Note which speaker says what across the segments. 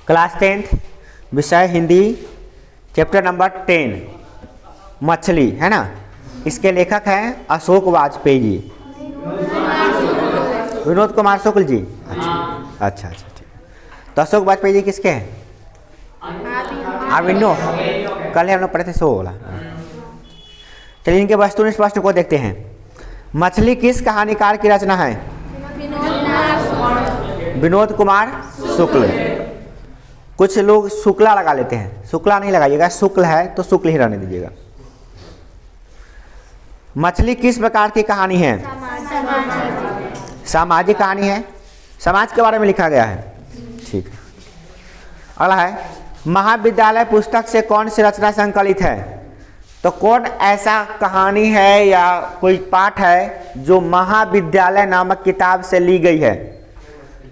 Speaker 1: Class 10th विषय Hindi chapter number 10 मछली है ना। इसके लेखक हैं अशोक वाजपेयी जी, विनोद कुमार शुक्ल जी। अच्छा ठीक। तो अशोक वाजपेयी जी किसके हैं? आविनो। कल हम लोग पढ़े थे सो वाला। चलिए इनके वस्तुनिष्ठ प्रश्न को देखते हैं। मछली किस कहानीकार की रचना है? विनोद कुमार शुक्ल। कुछ लोग शुक्ला लगा लेते हैं, शुक्ला नहीं लगाइएगा, शुक्ल है तो शुक्ल ही रहने दीजिएगा। मछली किस प्रकार की कहानी है? सामाजिक कहानी है, समाज के बारे में लिखा गया है। ठीक। अगला है महाविद्यालय पुस्तक से कौन सी रचना संकलित है? तो कौन ऐसा कहानी है या कोई पाठ है जो महाविद्यालय नामक किताब से ली गई है?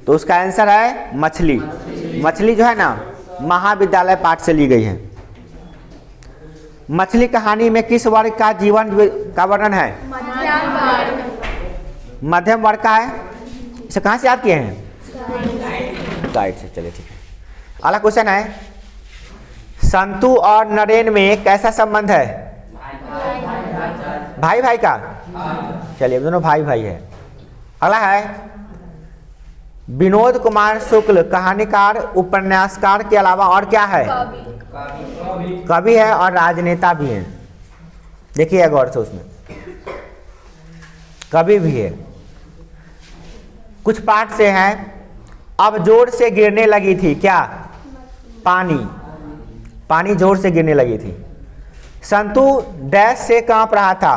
Speaker 1: तो उसका आंसर है मछली। मछली जो है ना महाविद्यालय पाठ से ली गई है। मछली कहानी में किस वर्ग का जीवन का वर्णन है? मध्यम वर्ग का है। इसे कहाँ से याद किए हैं? गाइड से। चलिए ठीक है। अगला क्वेश्चन है संतु और नरेन में कैसा संबंध है? भाई भाई का। चलिए दोनों भाई भाई है। अगला है विनोद कुमार शुक्ल कहानीकार उपन्यासकार के अलावा और क्या है? कवि है और राजनेता भी है। देखिए गौर से, उसमें कवि भी है। कुछ पाठ से है अब जोर से गिरने लगी थी क्या? पानी जोर से गिरने लगी थी। संतु डैश से कांप रहा था?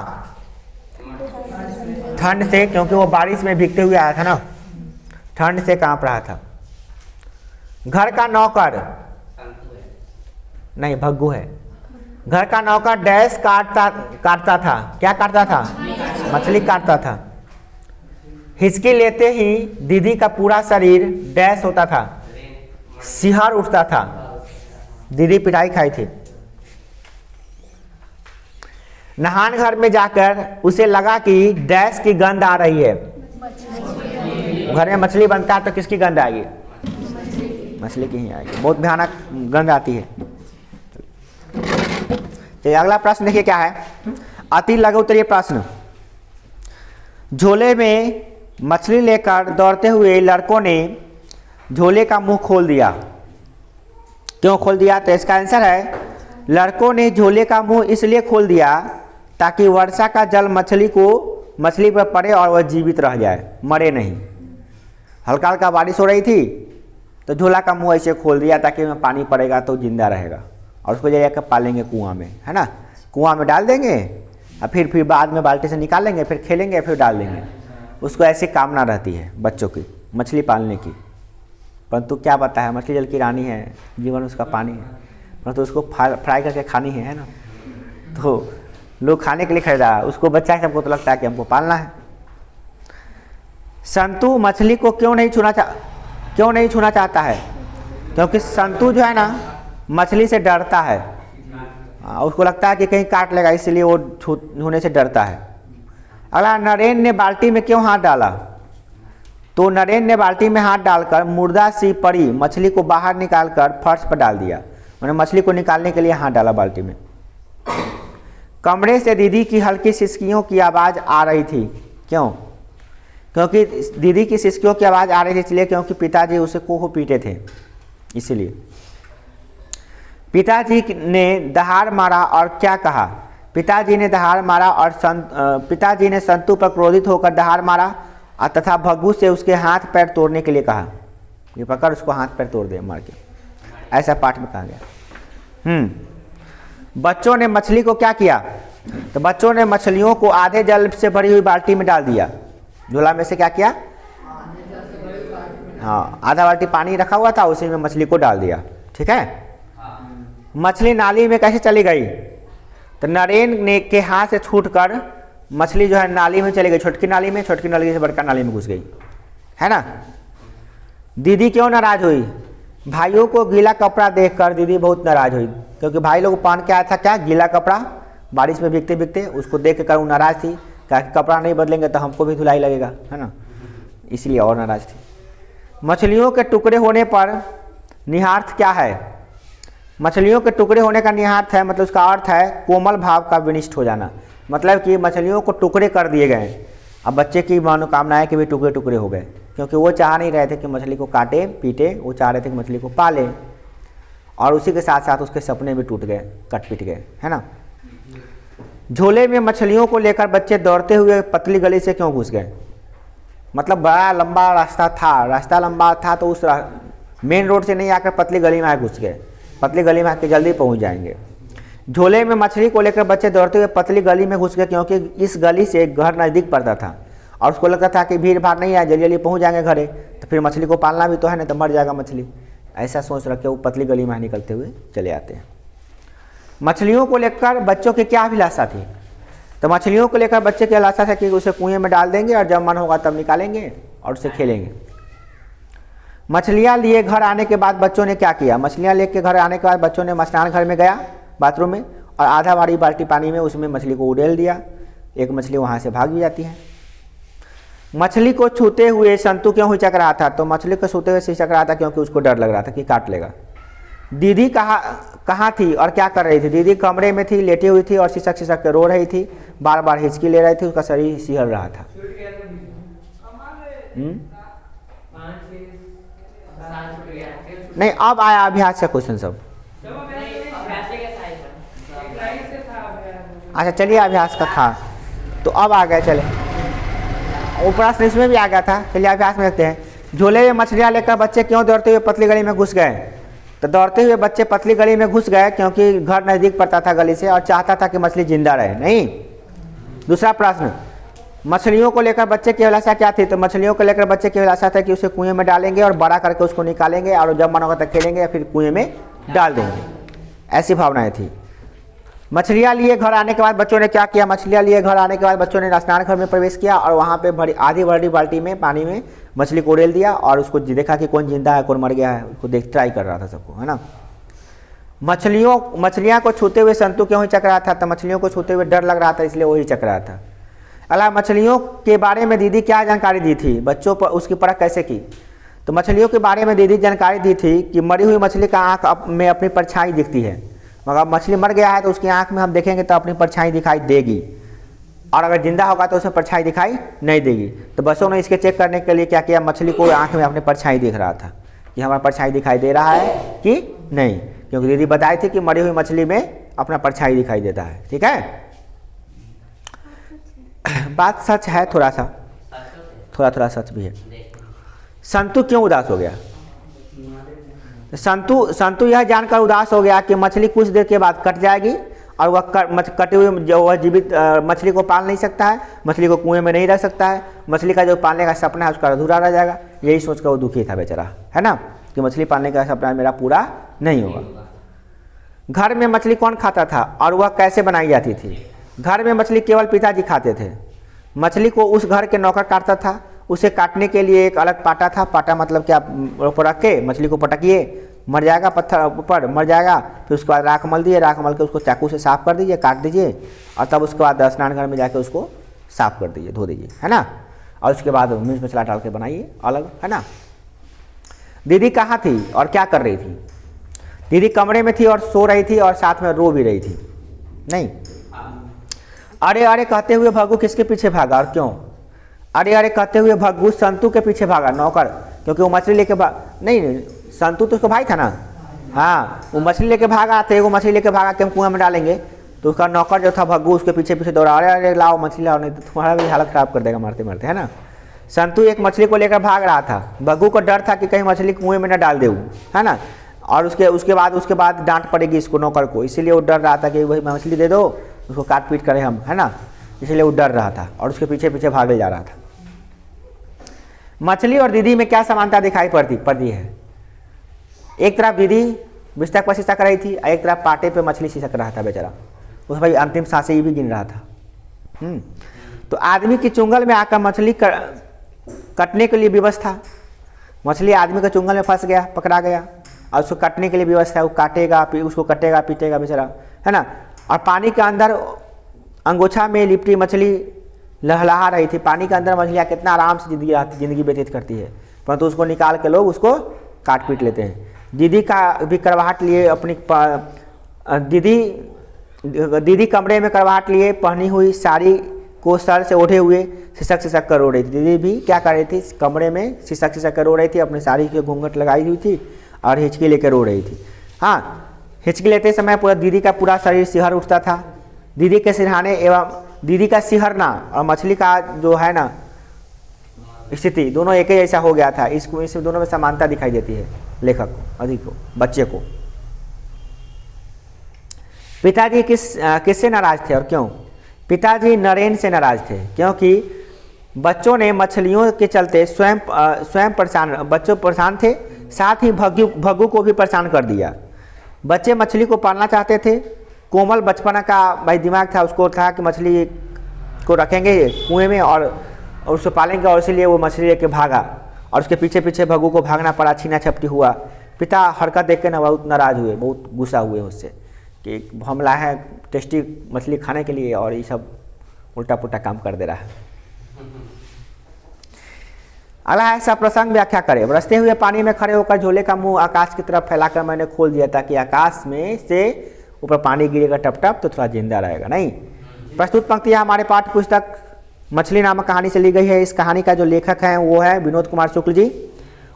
Speaker 1: ठंड से, क्योंकि वो बारिश में भीगते हुए आया था ना, ठंड से कांप रहा था। घर का नौकर नहीं, भग्गू है। घर का नौकर डैश काटता था। क्या काटता था? मछली काटता था। हिचकी लेते ही दीदी का पूरा शरीर डैश होता था, सिहर उठता था। दीदी पिटाई खाई थी। नहान घर में जाकर उसे लगा कि डैश की गंध आ रही है। घर में मछली बनता है तो किसकी गंध आएगी? मछली की ही आएगी। बहुत भयानक गंध आती है। चलिए अगला प्रश्न देखिए क्या है। अति लघु उत्तरीय प्रश्न। झोले में मछली लेकर दौड़ते हुए लड़कों ने झोले का मुंह खोल दिया। क्यों खोल दिया? तो इसका आंसर है लड़कों ने झोले का मुंह इसलिए खोल दिया ताकि वर्षा का जल मछली पर पड़े और वह जीवित रह जाए, मरे नहीं। हल्का हल्का बारिश हो रही थी तो झोला का मुंह ऐसे खोल दिया ताकि उसमें पानी पड़ेगा तो जिंदा रहेगा, और उसको ले जाकर पालेंगे कुआं में, है ना। कुआं में डाल देंगे और फिर बाद में बाल्टी से निकाल लेंगे, फिर खेलेंगे, फिर डाल देंगे। उसको ऐसी कामना रहती है बच्चों की मछली पालने की। परंतु क्या पता है मछली जल की रानी है, जीवन उसका पानी है, परंतु उसको फ्राई करके खानी है ना। तो लोग खाने के लिए खरीदा, उसको बच्चा सबको तो लगता है कि हमको पालना है। संतु मछली को क्यों नहीं छूना चाहता है? क्योंकि संतु जो है ना मछली से डरता है। उसको लगता है कि कहीं काट लेगा, इसलिए वो छूने से डरता है। अगला, नरेन ने बाल्टी में क्यों हाथ डाला? तो नरेन ने बाल्टी में हाथ डालकर मुर्दा सी पड़ी मछली को बाहर निकालकर फर्श पर डाल दिया। मैंने मछली को निकालने के लिए हाथ डाला बाल्टी में। कमरे से दीदी की हल्की सिसकियों की आवाज़ आ रही थी। क्यों? क्योंकि दीदी की सिसकियों की आवाज़ आ रही थी इसलिए क्योंकि पिताजी उसे को पीटे थे, इसलिए। पिताजी ने दहाड़ मारा और क्या कहा? पिताजी ने दहाड़ मारा और पिताजी ने संतु पर क्रोधित होकर दहाड़ मारा तथा भग्गू से उसके हाथ पैर तोड़ने के लिए कहा। ये पकड़ उसको हाथ पैर तोड़ दे मार के, ऐसा पाठ में कहा गया। बच्चों ने मछली को क्या किया? तो बच्चों ने मछलियों को आधे जल से भरी हुई बाल्टी में डाल दिया। झोला में से क्या किया? हाँ, आधा बाल्टी पानी रखा हुआ था, उसी में मछली को डाल दिया। ठीक है। मछली नाली में कैसे चली गई? तो नरेन ने के हाथ से छूटकर मछली जो है नाली में चली गई, छोटकी नाली में, छोटकी नाली से बड़का नाली में घुस गई, है ना। दीदी क्यों नाराज हुई? भाइयों को गीला कपड़ा देखकर दीदी बहुत नाराज हुई, क्योंकि भाई लोग पहन के आया था क्या? गीला कपड़ा, बारिश में भीगते भीगते। उसको देख कर वो नाराज थी, क्या कपड़ा नहीं बदलेंगे तो हमको भी धुलाई लगेगा, है ना, इसलिए और नाराज थी। मछलियों के टुकड़े होने पर निहार्थ क्या है? मछलियों के टुकड़े होने का निहार्थ है, मतलब उसका अर्थ है कोमल भाव का विनिष्ट हो जाना, मतलब कि मछलियों को टुकड़े कर दिए गए। अब बच्चे की मनोकामना है कि भी टुकड़े टुकड़े हो गए, क्योंकि वो चाह नहीं रहे थे कि मछली को काटे पीटे, वो चाह रहे थे कि मछली को पाले, और उसी के साथ साथ उसके सपने भी टूट गए, कट पीट गए, है ना। झोले में मछलियों को लेकर बच्चे दौड़ते हुए पतली गली से क्यों घुस गए? मतलब बड़ा लंबा रास्ता था, रास्ता लंबा था तो उस मेन रोड से नहीं आकर पतली गली में घुस गए, पतली गली में आके जल्दी पहुंच जाएंगे। झोले में मछली को लेकर बच्चे दौड़ते हुए पतली गली में घुस गए, क्योंकि इस गली से घर नज़दीक पड़ता था और उसको लगता था कि भीड़ भाड़ नहीं है, जल्दी जल्दी पहुंच जाएंगे घरे, तो फिर मछली को पालना भी तो है, नहीं तो मर जाएगा मछली। ऐसा सोच रख के वो पतली गली में निकलते हुए चले आते हैं। मछलियों को लेकर बच्चों की क्या अभिलाषा थी? तो मछलियों को लेकर बच्चे की अभिलाषा था कि उसे कुएं में डाल देंगे और जब मन होगा तब निकालेंगे और उससे खेलेंगे। मछलियाँ लिए घर आने के बाद बच्चों ने क्या किया? मछलियाँ लेके घर आने के बाद बच्चों ने स्नान घर में गया, बाथरूम में, और आधा भारी बाल्टी पानी में उसमें मछली को उड़ेल दिया। एक मछली वहाँ से भाग भी जाती है। मछली को छूते हुए संतु क्यों हिचक रहा था? तो मछली को छूते हुए हिचक रहा था क्योंकि उसको डर लग रहा था कि काट लेगा। दीदी कहाँ थी और क्या कर रही थी? दीदी कमरे में थी, लेटी हुई थी और सिसक सिसक के रो रही थी, बार बार हिचकी ले रही थी, उसका शरीर सिहर रहा था। नहीं, अब आया अभ्यास का क्वेश्चन सब। अच्छा चलिए, अभ्यास का था तो अब आ गया, चले ऊपर इसमें भी आ गया था। चलिए अभ्यास में रखते हैं। झोले में मछलियाँ लेकर बच्चे क्यों दौड़ते हुए पतली गली में घुस गए? तो दौड़ते हुए बच्चे पतली गली में घुस गए क्योंकि घर नज़दीक पड़ता था गली से और चाहता था कि मछली जिंदा रहे। नहीं, दूसरा प्रश्न, मछलियों को लेकर बच्चे की अभिलाषा क्या थी? तो मछलियों को लेकर बच्चे की अभिलाषा था कि उसे कुएं में डालेंगे और बड़ा करके उसको निकालेंगे और जब मन होगा तक खेलेंगे या फिर कुएं में डाल देंगे, ऐसी भावनाएं थी। मछलियाँ लिए घर आने के बाद बच्चों ने क्या किया? मछलियाँ लिए घर आने के बाद बच्चों ने स्नान घर में प्रवेश किया और वहाँ पे आधी भरी बाल्टी में पानी में मछली को उड़ेल दिया और उसको देखा कि कौन जिंदा है कौन मर गया है, उसको देख ट्राई कर रहा था सबको, है ना। मछलियाँ को छूते हुए संतु क्यों हिचक रहा था? तो मछलियों को छूते हुए डर लग रहा था, इसलिए वो हिचक रहा था। अला मछलियों के बारे में दीदी क्या जानकारी दी थी? बच्चों पर उसकी परख कैसे की? तो मछलियों के बारे में दीदी जानकारी दी थी कि मरी हुई मछली का आँख में अपनी परछाई दिखती है, मगर मछली मर गया है तो उसकी आँख में हम देखेंगे तो अपनी परछाई दिखाई देगी, और अगर जिंदा होगा तो उसे परछाई दिखाई नहीं देगी। तो बच्चों ने इसके चेक करने के लिए क्या किया? मछली को आँख में अपनी परछाई दिख रहा था कि हमारा परछाई दिखाई दे रहा है कि नहीं, क्योंकि दीदी बताई थी कि मरी हुई मछली में अपना परछाई दिखाई देता है। ठीक है, बात सच है, थोड़ा थोड़ा सच भी है। संतु क्यों उदास हो गया? संतु यह जानकर उदास हो गया कि मछली कुछ देर के बाद कट जाएगी और वह कटे हुए जो वह जीवित मछली को पाल नहीं सकता है, मछली को कुएं में नहीं रख सकता है, मछली का जो पालने का सपना है उसका अधूरा रह जाएगा। यही सोचकर वो दुखी था बेचारा, है ना, कि मछली पालने का सपना मेरा पूरा नहीं होगा। घर में मछली कौन खाता था और वह कैसे बनाई जाती थी? घर में मछली केवल पिताजी खाते थे। मछली को उस घर के नौकर काटता था। उसे काटने के लिए एक अलग पाटा था। पाटा मतलब क्या? रख के मछली को पटकिए, मर जाएगा, पत्थर ऊपर मर जाएगा, फिर उसके बाद राख मल दिए, राख मल के उसको चाकू से साफ कर दीजिए, काट दीजिए, और तब उसके बाद स्नान घर में जाके उसको साफ कर दीजिए, धो दीजिए, है ना, और उसके बाद मिर्च मसाला डाल के बनाइए अलग, है ना। दीदी कहाँ थी और क्या कर रही थी? दीदी कमरे में थी और सो रही थी और साथ में रो भी रही थी। नहीं, अरे अरे कहते हुए भग्गू किसके पीछे भागा और क्यों? अरे अरे कहते हुए भग्गू संतु के पीछे भागा, नौकर, क्योंकि वो मछली लेके नहीं, संतु तो उसका भाई था ना, हाँ, वो मछली लेके भागा, तो एगो मछली लेके भागा कि हम कुएं में डालेंगे, तो उसका नौकर जो था भग्गू उसके पीछे पीछे दौड़ा, अरे अरे लाओ मछली लाओ, नहीं तो तुम्हारा भी हालत खराब कर देगा मारते मारते, है ना। संतु एक मछली को लेकर भाग रहा था। भग्गू को डर था कि कहीं मछली कुएं में न डाल दे, है ना, और उसके बाद डांट पड़ेगी इसको, नौकर को, इसीलिए वो डर रहा था कि वही मछली दे दो, उसको काट पीट करें हम, है ना, इसलिए वो डर रहा था और उसके पीछे पीछे भागे जा रहा था। मछली और दीदी में क्या समानता दिखाई पड़ती है? एक तरफ दीदी बिस्तर पर सिसक रही थी, एक तरफ पाटे पे मछली सिसक रहा था बेचारा, उस भाई अंतिम सांसें ही भी गिन रहा था। तो आदमी की चुंगल में आकर मछली कटने के लिए विवश था। मछली आदमी के चुंगल में फंस गया, पकड़ा गया, और उसको काटने के लिए व्यवस्था है, वो काटेगा, उसको कटेगा पीटेगा बेचारा, है ना। और पानी के अंदर अंगोछा में लिपटी मछली लहलहा रही थी। पानी के अंदर मछलियाँ कितना आराम से जिंदगी व्यतीत करती है, परंतु उसको निकाल के लोग उसको काट पीट लेते हैं। दीदी का भी करवाहट लिए अपनी दीदी कमरे में करवाहट लिए पहनी हुई साड़ी को सर से ओढ़े हुए सिसक सिसक कर रो रही थी। दीदी भी क्या कर रही थी, कमरे में सिसक सिसक कर रो रही थी, अपनी साड़ी के घूंघट लगाई हुई थी और हिचकी लेकर रो रही थी। हाँ, हिचकी लेते समय पूरा दीदी का पूरा शरीर सिहर उठता था। दीदी के सिरहाने एवं दीदी का सिहरना और मछली का जो है ना स्थिति दोनों एक ही जैसा हो गया था। इसको इस दोनों में समानता दिखाई देती है लेखक को, अधिक को, बच्चे को। पिताजी किससे नाराज थे और क्यों? पिताजी नरेन से नाराज थे क्योंकि बच्चों ने मछलियों के चलते स्वयं परेशान थे, साथ ही भग्गू को भी परेशान कर दिया। बच्चे मछली को पालना चाहते थे। कोमल बचपना का भाई दिमाग था, उसको था कि मछली को रखेंगे कुएं में और उसको पालेंगे, और इसीलिए वो मछली लेके भागा और उसके पीछे पीछे भग्गू को भागना पड़ा, छीना झपटी हुआ। पिता हरकत देख के ना बहुत नाराज हुए, बहुत गुस्सा हुए उससे कि हम लाए हैं टेस्टी मछली खाने के लिए और ये सब उल्टा पुल्टा काम कर दे रहा है। अगला ऐसा प्रसंग व्याख्या करें। बरसते हुए पानी में खड़े होकर झोले का मुंह आकाश की तरफ फैलाकर मैंने खोल दिया ताकि आकाश में से ऊपर पानी गिरेगा टप टप तो थोड़ा जिंदा रहेगा। नहीं, प्रस्तुत पंक्तियाँ हमारे पाठ्य पुस्तक मछली नामक कहानी से ली गई है। इस कहानी का जो लेखक है वो है विनोद कुमार शुक्ल जी,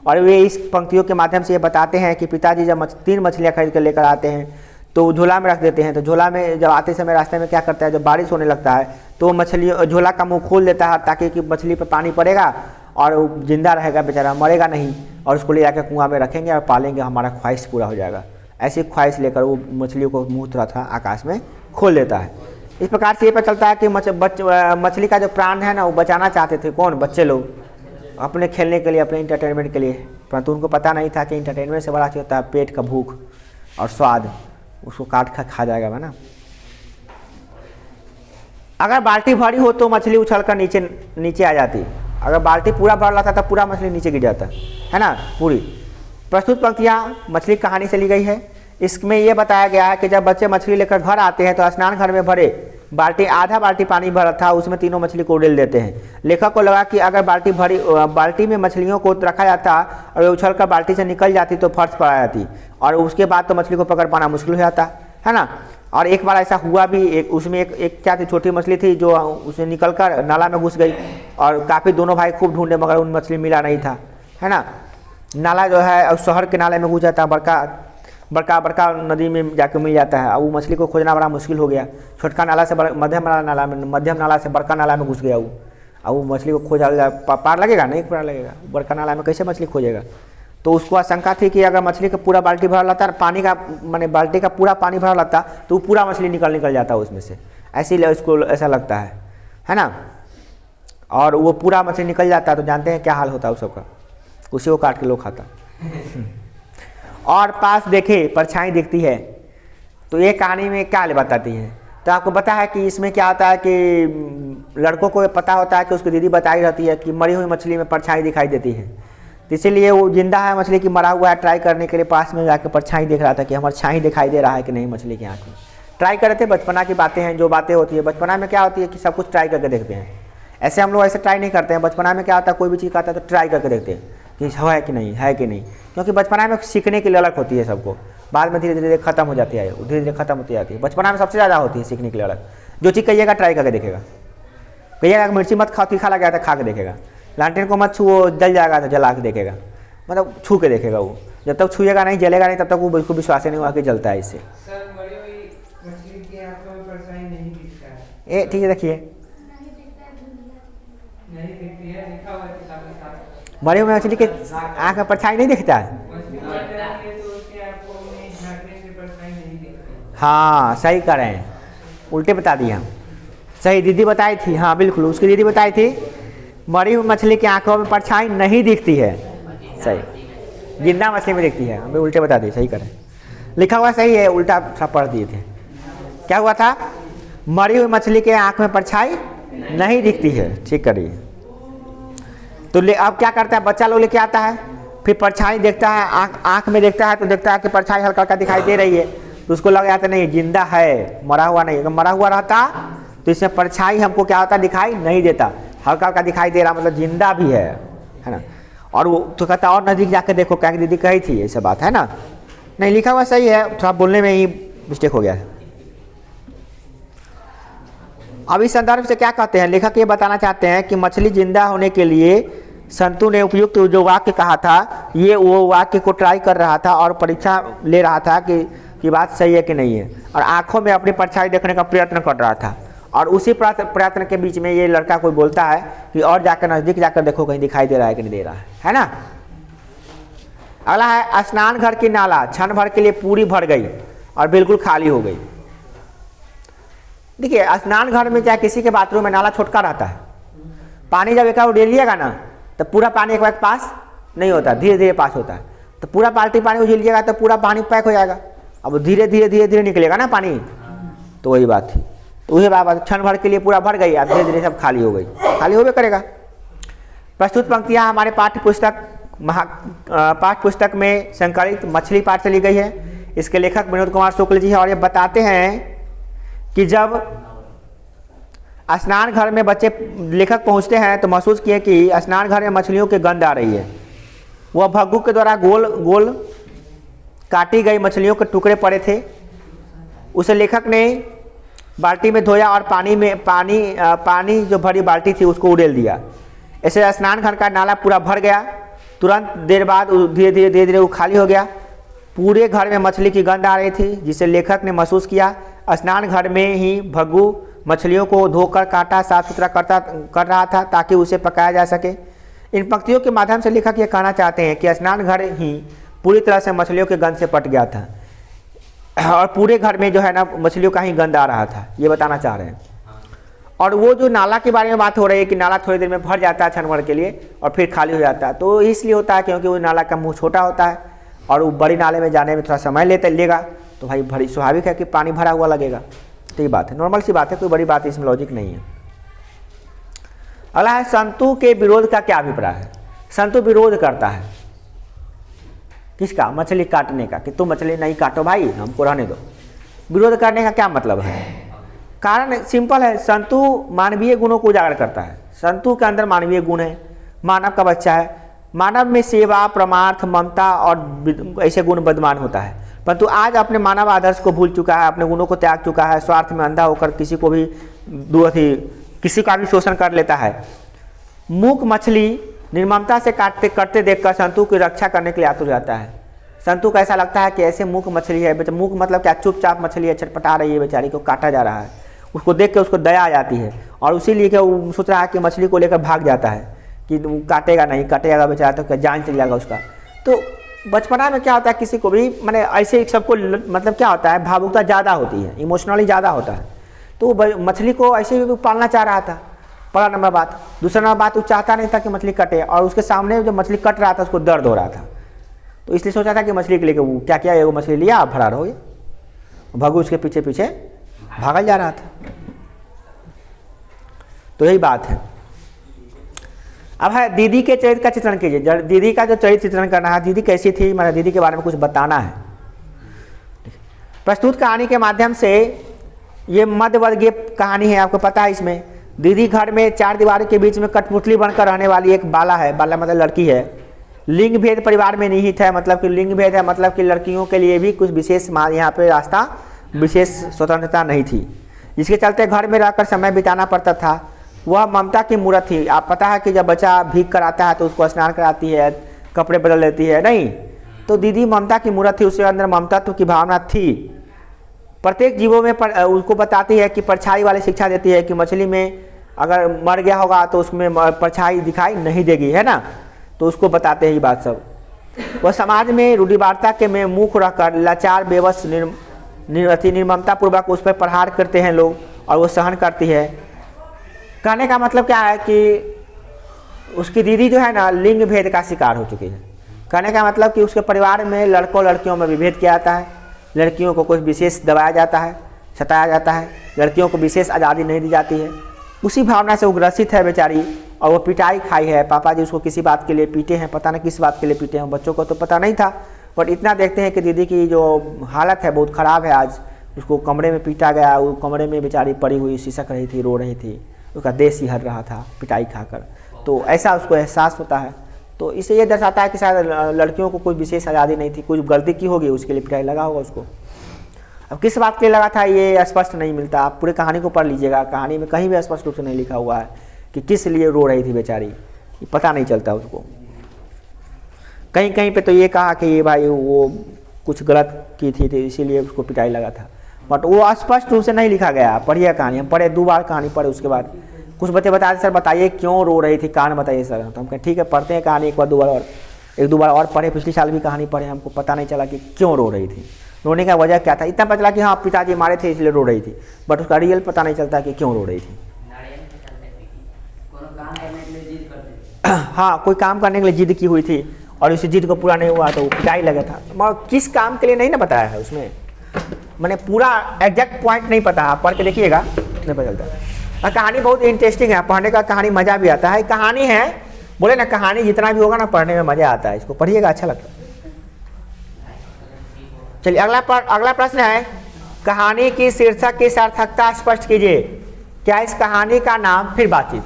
Speaker 1: और वे इस पंक्तियों के माध्यम से ये बताते हैं कि पिताजी जब 3 मछलियाँ खरीद कर लेकर आते हैं तो झोला में रख देते हैं। तो झोला में जब आते समय रास्ते में क्या करता है, जब बारिश होने लगता है तो मछली झोला का मुंह खोल देता है ताकि कि मछली पर पानी पड़ेगा और वो जिंदा रहेगा, बेचारा मरेगा नहीं, और उसको ले जाकर कुआं में रखेंगे और पालेंगे, हमारा ख्वाहिश पूरा हो जाएगा। ऐसी ख्वाहिश लेकर वो मछलियों को मुँह थोड़ा आकाश में खोल देता है। इस प्रकार से ये पता चलता है कि मछली का जो प्राण है ना वो बचाना चाहते थे कौन? बच्चे लोग, अपने खेलने के लिए, अपने इंटरटेनमेंट के लिए, परंतु उनको पता नहीं था कि इंटरटेनमेंट से बड़ा चीज होता है पेट का भूख और स्वाद, उसको काट खा जाएगा ना। अगर बाल्टी भरी हो तो मछली उछल कर नीचे आ जाती। अगर बाल्टी पूरा भर लाता तो पूरा मछली नीचे गिर जाता है ना पूरी। प्रस्तुत पंक्तियाँ मछली कहानी से ली गई है। इसमें यह बताया गया है कि जब बच्चे मछली लेकर घर आते हैं तो स्नान घर में भरे आधा बाल्टी पानी भरा था, उसमें तीनों मछली को उड़ेल देते हैं। लेखक को लगा कि अगर बाल्टी में मछलियों को रखा जाता और वे उछल कर बाल्टी से निकल जाती तो फर्श पर आ जाती और उसके बाद तो मछली को पकड़ पाना मुश्किल हो जाता है ना। और एक बार ऐसा हुआ भी, उसमें एक क्या थी, छोटी मछली थी जो उसे निकल कर नाला में घुस गई और काफ़ी दोनों भाई खूब ढूंढे मगर उन मछली मिला नहीं था, है ना। नाला जो है शहर के नाले में घुस जाता, बड़का नदी में जाके मिल जाता है। अब वो मछली को खोजना बड़ा मुश्किल हो गया। छोटका नाला से मध्यम नाला से बड़का नाला में घुस गया वो। अब वो मछली को खोजा पार लगेगा नहीं, पार लगेगा, बड़का नाला में कैसे मछली खोजेगा। तो उसको आशंका थी कि अगर मछली का पूरा बाल्टी भरा लाता, पानी का माने बाल्टी का पूरा पानी भरा लाता तो वो पूरा मछली निकल जाता उसमें से, ऐसे उसको ऐसा लगता है ना। और वो पूरा मछली निकल जाता तो जानते हैं क्या हाल होता है उस सबका, उसी को काट के लोग खाता। और पास देखे परछाई दिखती है। तो ये कहानी में क्या बताती है, तो आपको पता है कि इसमें क्या होता है कि लड़कों को पता होता है कि उसकी दीदी बताई रहती है कि मरी हुई मछली में परछाई दिखाई देती है, तो इसीलिए वो जिंदा है मछली की मरा हुआ है ट्राई करने के लिए पास में जाकर परछाई देख रहा था कि हमारी छाई दिखाई दे रहा है कि नहीं मछली की आँख में। ट्राई कर रहे थे, बचपना की बातें हैं, जो बातें होती है बचपना में क्या होती है कि सब कुछ ट्राई करके देखते हैं। ऐसे हम लोग ऐसे ट्राई नहीं करते हैं। बचपना में क्या होता है, कोई भी चीज़ आता है तो ट्राई करके देखते हैं कि है कि नहीं, है कि नहीं, क्योंकि बचपना में सीखने की ललक होती है सबको, बाद में धीरे धीरे खत्म हो जाती है, धीरे धीरे खत्म होती जाती है। बचपना में सबसे ज़्यादा होती है सीखने की ललक। जो चीज़ कहिएगा ट्राई करके देखेगा, कहिएगा मिर्ची मत खाओ, तीखा लगा था खा के देखेगा, लालटेन को मत छू वो जल जाएगा तो जला के देखेगा, मतलब छू के देखेगा। वो जब तक छुएगा नहीं, जलेगा नहीं, तब तक वो बिल्कुल विश्वास नहीं हुआ कि जलता है इससे। ठीक है, देखिए मरी हुई मछली के आँख में परछाई नहीं दिखता है। हाँ सही कर रहे हैं, उल्टे बता दिए हम। सही दीदी बताई थी, हाँ बिल्कुल उसकी दीदी बताई थी मरी हुई मछली की आंखों में परछाई नहीं दिखती है। सही, जिंदा मछली में दिखती है, हमें उल्टे बता दिए। सही करें, लिखा हुआ सही है, उल्टा पढ़ दिए थे। क्या हुआ था, मरी हुई मछली के आंख में परछाई नहीं दिखती है। ठीक करिए। तो अब क्या करता है, बच्चा लोग लेके आता है, फिर परछाई देखता है, आँख में देखता है तो देखता है कि परछाई हल्का हल्का दिखाई दे रही है, तो उसको लग जाता नहीं जिंदा है, मरा हुआ नहीं। अगर मरा हुआ रहता तो इसमें परछाई हमको क्या होता, दिखाई नहीं देता, हल्का हल्का दिखाई दे रहा, मतलब जिंदा भी है ना। और वो तो कहता और नजदीक जाके देखो, क्या दीदी कही थी ये सब बात है ना। नहीं लिखा हुआ सही है, थोड़ा बोलने में ही मिस्टेक हो गया है। अब इस संदर्भ से क्या कहते हैं, लेखक ये बताना चाहते हैं कि मछली जिंदा होने के लिए संतु ने उपयुक्त जो वाक्य कहा था, ये वो वाक्य को ट्राई कर रहा था और परीक्षा ले रहा था कि बात सही है कि नहीं है, और आंखों में अपनी परछाई देखने का प्रयत्न कर रहा था। और उसी प्रयत्न के बीच में ये लड़का कोई बोलता है कि और जाकर नज़दीक जाकर देखो कहीं दिखाई दे रहा है कि नहीं दे रहा है ना। अगला है स्नान घर की नाला क्षण भर के लिए पूरी भर गई और बिल्कुल खाली हो गई। देखिए स्नान घर में चाहे किसी के बाथरूम में नाला छोटका रहता है, पानी जब एक बार उड़ेलिएगा ना तो पूरा पानी एक बार पास नहीं होता, धीरे धीरे पास होता है। तो पूरा बाल्टी पानी उछलिएगा तो पूरा पानी पैक हो जाएगा, अब धीरे धीरे धीरे धीरे निकलेगा ना पानी। तो वही बात थी, तो वही बात क्षण भर के लिए पूरा भर गई, अब धीरे धीरे सब खाली हो गई, खाली होबे करेगा। प्रस्तुत पंक्तियाँ हमारे पाठ्य पुस्तक में संकलित मछली पाठ से ली गई है। इसके लेखक विनोद कुमार शुक्ल जी हैं और ये बताते हैं कि जब स्नान घर में बच्चे लेखक पहुंचते हैं तो महसूस किए कि स्नान घर में मछलियों की गंध आ रही है। वह भग्गू के द्वारा गोल गोल काटी गई मछलियों के टुकड़े पड़े थे। उसे लेखक ने बाल्टी में धोया और पानी जो भरी बाल्टी थी उसको उड़ेल दिया। ऐसे स्नान घर का नाला पूरा भर गया। तुरंत देर बाद धीरे धीरे वो खाली हो गया। पूरे घर में मछली की गंध आ रही थी, जिसे लेखक ने महसूस किया। स्नान घर में ही भग्गू मछलियों को धोकर काटा साफ सुथरा कर रहा था ताकि उसे पकाया जा सके। इन पंक्तियों के माध्यम से लेखक ये कहना चाहते हैं कि स्नान घर ही पूरी तरह से मछलियों के गंध से पट गया था और पूरे घर में जो है ना मछलियों का ही गंध आ रहा था, ये बताना चाह रहे हैं। और वो जो नाला के बारे में बात हो रही है कि नाला थोड़ी देर में भर जाता है क्षण भर के लिए और फिर खाली हो जाता है, तो इसलिए होता है क्योंकि वो नाला का मुँह छोटा होता है और वो बड़ी नाले में जाने में थोड़ा समय लेगा, तो भाई बड़ी स्वाभाविक है कि पानी भरा हुआ लगेगा। तो ये बात है, नॉर्मल सी बात है, कोई बड़ी बात इसमें लॉजिक नहीं है। अगला है संतु के विरोध का क्या अभिप्राय है। संतु विरोध करता है किसका, मछली काटने का, कि तुम मछली नहीं काटो भाई, हमको रहने दो। विरोध करने का क्या मतलब है, कारण सिंपल है, संतु मानवीय गुणों को उजागर करता है। संतु के अंदर मानवीय गुण है, मानव का बच्चा है, मानव में सेवा प्रमार्थ ममता और ऐसे गुण विद्यमान होता है, परंतु आज अपने मानव आदर्श को भूल चुका है, अपने गुणों को त्याग चुका है, स्वार्थ में अंधा होकर किसी को भी किसी का भी शोषण कर लेता है। मूक मछली निर्ममता से करते देखकर संतु की रक्षा करने के लिए आतुर रहता है। संतु को ऐसा लगता है कि ऐसे मूक मछली है, मूक मतलब क्या, चुपचाप मछली है, छटपटा रही है, बेचारी को काटा जा रहा है, उसको देख के उसको दया आ जाती है और उसी लिए वो सोच रहा है कि मछली को लेकर भाग जाता है कि काटेगा नहीं, काटेगा बेचारा तो जान चल जाएगा उसका। तो बचपना में क्या होता है, किसी को भी मैंने ऐसे सबको मतलब क्या होता है, भावुकता ज़्यादा होती है, इमोशनली ज़्यादा होता है, तो वो मछली को ऐसे भी पालना चाह रहा था, पहला नंबर बात। दूसरा नंबर बात, वो चाहता नहीं था कि मछली कटे और उसके सामने जो मछली कट रहा था उसको दर्द हो रहा था, तो इसलिए सोचा था कि मछली के लेके वो क्या किया, वो मछली लिया, फरार हो गया, भग्गू उसके पीछे पीछे भागल जा रहा था। तो यही बात है। अब है दीदी के चरित्र का चित्रण कीजिए। दीदी का जो चरित्र चित्रण करना है, दीदी कैसी थी, मैंने दीदी के बारे में कुछ बताना है। प्रस्तुत कहानी के माध्यम से ये मध्यवर्गीय कहानी है, आपको पता है। इसमें दीदी घर में चार दीवारों के बीच में कठपुतली बनकर रहने वाली एक बाला है, बाला मतलब लड़की है। लिंग भेद परिवार में निहित है, मतलब कि लिंग भेद है, मतलब कि लड़कियों के लिए भी कुछ विशेष यहाँ पे रास्ता, विशेष स्वतंत्रता नहीं थी, जिसके चलते घर में रहकर समय बिताना पड़ता था। वह ममता की मूर्त थी। आप पता है कि जब बच्चा भीग कर आता है तो उसको स्नान कराती है, कपड़े बदल देती है, नहीं, तो दीदी ममता की मूर्त थी, उसके अंदर ममतात्व की भावना थी। प्रत्येक जीवों में उसको बताती है कि परछाई वाली शिक्षा देती है कि मछली में अगर मर गया होगा तो उसमें परछाई दिखाई नहीं देगी, है ना, तो उसको बताते हैं ये बात सब। वह समाज में रूढ़िवादिता के में मुख रहकर लाचार बेबस निर्ममता पूर्वक उस पर प्रहार करते हैं लोग और वो सहन करती है। कहने का मतलब क्या है कि उसकी दीदी जो है ना लिंग भेद का शिकार हो चुकी है। कहने का मतलब कि उसके परिवार में लड़कों लड़कियों में विभेद किया जाता है, लड़कियों को कुछ विशेष दबाया जाता है, सताया जाता है, लड़कियों को विशेष आज़ादी नहीं दी जाती है। उसी भावना से वो ग्रसित है बेचारी, और वो पिटाई खाई है। पापा जी उसको किसी बात के लिए पीटे हैं, पता नहीं किस बात के लिए पीटे हैं, बच्चों को तो पता नहीं था, बट इतना देखते हैं कि दीदी की जो हालत है बहुत ख़राब है। आज उसको कमरे में पीटा गया, वो कमरे में बेचारी पड़ी हुई सिसक रही थी, रो रही थी, उसका देह सिहर रहा था पिटाई खाकर। तो ऐसा उसको एहसास होता है। तो इससे ये दर्शाता है कि शायद लड़कियों को कोई विशेष आज़ादी नहीं थी, कुछ गलती की होगी उसके लिए पिटाई लगा होगा उसको। अब किस बात के लिए लगा था ये स्पष्ट नहीं मिलता, आप पूरे कहानी को पढ़ लीजिएगा, कहानी में कहीं भी स्पष्ट रूप से नहीं लिखा हुआ है कि किस लिए रो रही थी बेचारी, ये पता नहीं चलता उसको। कहीं कहीं पे तो ये कहा कि ये भाई वो कुछ गलत की थी तो इसीलिए उसको पिटाई लगा था, बट वो स्पष्ट रूप से नहीं लिखा गया। पढ़िए कहानी, हम पढ़े 2 बार कहानी पढ़े, उसके बाद कुछ बच्चे बताए सर बताइए क्यों रो रही थी, कारण बताइए सर। तो हम कहें ठीक है पढ़ते हैं कहानी, एक दो बार और पढ़े, पिछले साल भी कहानी पढ़े, हमको पता नहीं चला कि क्यों रो रही थी, रोने का वजह क्या था। इतना पता चला कि हाँ पिताजी मारे थे इसलिए रो रही थी, बट उसका रियल पता नहीं चलता कि क्यों रो रही थी। हाँ कोई काम करने के लिए जिद की हुई थी और उस जिद को पूरा नहीं हुआ तो पिटाई लगा था, मगर किस काम के लिए नहीं ना बताया है उसमें, मैंने पूरा एग्जैक्ट पॉइंट नहीं पता, आप पढ़ के देखिएगा नहीं पता चलता। और कहानी बहुत इंटरेस्टिंग है, पढ़ने का कहानी मज़ा भी आता है। कहानी है बोले ना, कहानी जितना भी होगा ना पढ़ने में मज़ा आता है, इसको पढ़िएगा अच्छा लगता है। चलिए अगला प्रश्न है, कहानी की शीर्षक की सार्थकता स्पष्ट कीजिए। क्या इस कहानी का नाम फिर बातचीत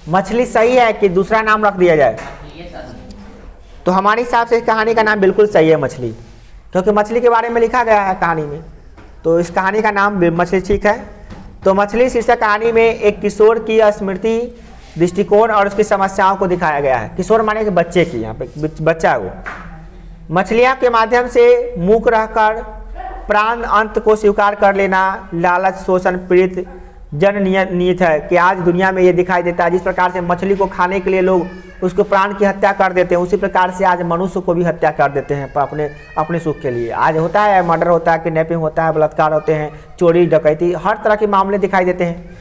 Speaker 1: मछली सही है कि दूसरा नाम रख दिया जाए? तो हमारे हिसाब से इस कहानी का नाम बिल्कुल सही है मछली, क्योंकि मछली के बारे में लिखा गया है कहानी में, तो इस कहानी का नाम मछली ठीक है। तो मछली शीर्षक कहानी में एक किशोर की स्मृति, दृष्टिकोण और उसकी समस्याओं को दिखाया गया है। किशोर माने कि बच्चे की, यहाँ पे बच्चा है वो। मछलियाँ के माध्यम से मूक रहकर प्राण अंत को स्वीकार कर लेना लालच, शोषण, पीड़ित जन नियत है कि आज दुनिया में ये दिखाई देता है। जिस प्रकार से मछली को खाने के लिए लोग उसको प्राण की हत्या कर देते हैं, उसी प्रकार से आज मनुष्य को भी हत्या कर देते हैं अपने सुख के लिए। आज होता है मर्डर होता है, किडनैपिंग होता है, बलात्कार होते हैं, चोरी डकैती, हर तरह के मामले दिखाई देते हैं।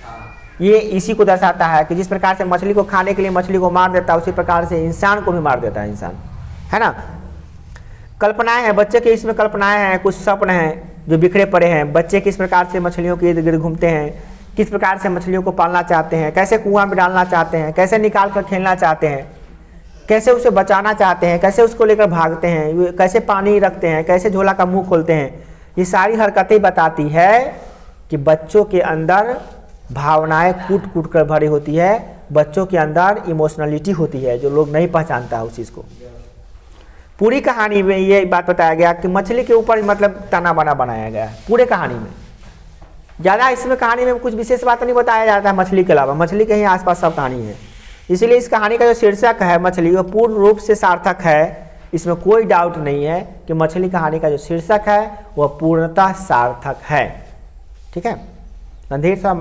Speaker 1: ये इसी को दर्शाता है कि जिस प्रकार से मछली को खाने के लिए मछली को मार देता है, उसी प्रकार से इंसान को भी मार देता है इंसान, है ना। कल्पनाएं हैं बच्चे की, इसमें कल्पनाएं हैं, कुछ सपने हैं जो बिखरे पड़े हैं। बच्चे किस प्रकार से मछलियों के इर्द गिर्द घूमते हैं, किस प्रकार से मछलियों को पालना चाहते हैं, कैसे कुआं में डालना चाहते हैं, कैसे निकाल कर खेलना चाहते हैं, कैसे उसे बचाना चाहते हैं, कैसे उसको लेकर भागते हैं, कैसे पानी रखते हैं, कैसे झोला का मुंह खोलते हैं। ये सारी हरकतें बताती है कि बच्चों के अंदर भावनाएं कूट कूट कर भरी होती है, बच्चों के अंदर इमोशनलिटी होती है जो लोग नहीं पहचानता उस चीज़ को। पूरी कहानी में ये बात बताया गया कि मछली के ऊपर मतलब तना बना बनाया गया है पूरे कहानी में। ज़्यादा इसमें कहानी में कुछ विशेष बात नहीं बताया जाता है मछली के अलावा, मछली के ही आसपास सब कहानी है। इसलिए इस कहानी का जो शीर्षक है मछली, वो पूर्ण रूप से सार्थक है। इसमें कोई डाउट नहीं है कि मछली कहानी का जो शीर्षक है वह पूर्णतः सार्थक है। ठीक है, ढेर सा